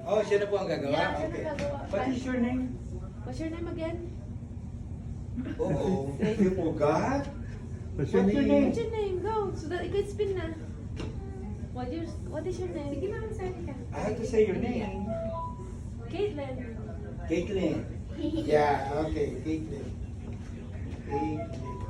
Oh, siya na po ang gagawa? Yeah, siya na Okay. gagawa. What is your name? What's your name again? Oh, you forgot? What's What's your name? What's your name? Go. So that you can spin na. What is your name? Sige, ma'am, sorry ka. I have to say your name. Caitlin. Caitlin. Yeah, okay, Caitlin. Caitlin.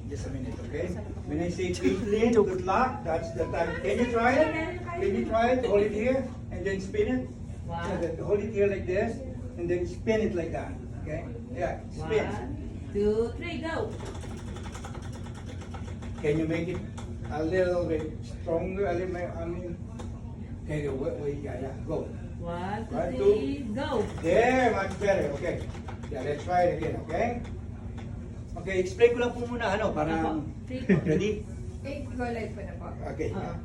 Just a minute, okay? When I say Caitlin, good luck, that's the time. Can you try it? Can you try it? Hold it here and then spin it. Wow. Hold it here like this and then spin it like that. Okay? Yeah, spin. 1, 2, 3, go! Can you make it a little bit stronger? I mean, okay, wait, yeah, go. 1, 2, 1, 3, go! There, much better. Okay. Yeah, let's try it again, okay? Okay, explain ko lang po muna, ano, para... Ready? Okay, go live po na po. Okay. Oo. Yeah.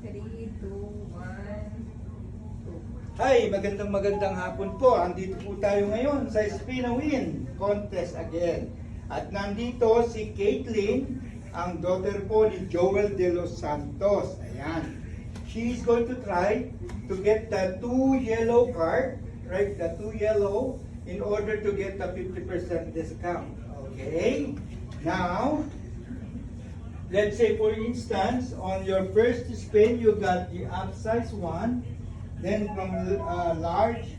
3, 2, 1, 2. Hi, magandang hapon po. Andito po tayo ngayon sa Spin a Win contest again. At nandito si Caitlin, ang daughter po ni Joel De Los Santos. Ayan. She's going to try to get the 2 yellow card, right? The 2 yellow in order to get the 50% discount. Okay? Now, let's say for instance, on your first spin, you got the upsize one. Then from large,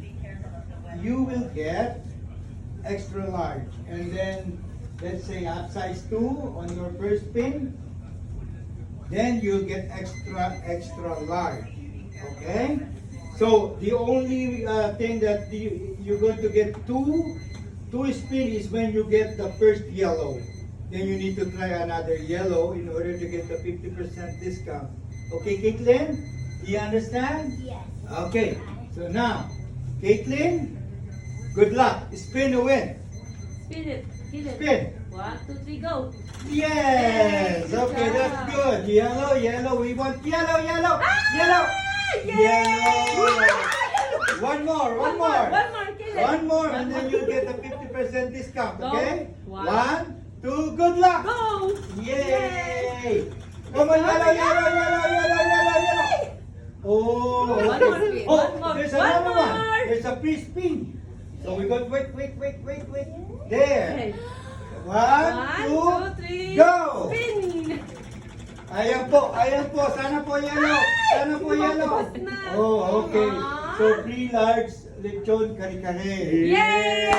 you will get extra large. And then, let's say upsize 2 on your first spin. Then you'll get extra large. Okay? So, the only thing that you're going to get two spin is when you get the first yellow. Then you need to try another yellow in order to get the 50% discount. Okay, Caitlin? Do you understand? Yes. Okay, so now, Caitlin, good luck. Spin to win. Spin it. Kill it. Spin. 1, 2, 3, go! Yes! Yay! Okay, Good that's job. good. Yellow. We want yellow. Yellow. Yay! Yellow. One more. One more, kill it. One more, and then you'll get the 50% discount. Go. Okay? 1, 1, 2, good luck. go! Yay! Come on, yellow. Oh, One more spin. oh, One more. there's One another one. more. There's a free spin. So we got wait. Okay. There. 1, 2, 3, go! spin! Ayan po. Sana po yellow. Lumabas na. Oh, okay. Ah. So, free large lechon kare-kare. Yay!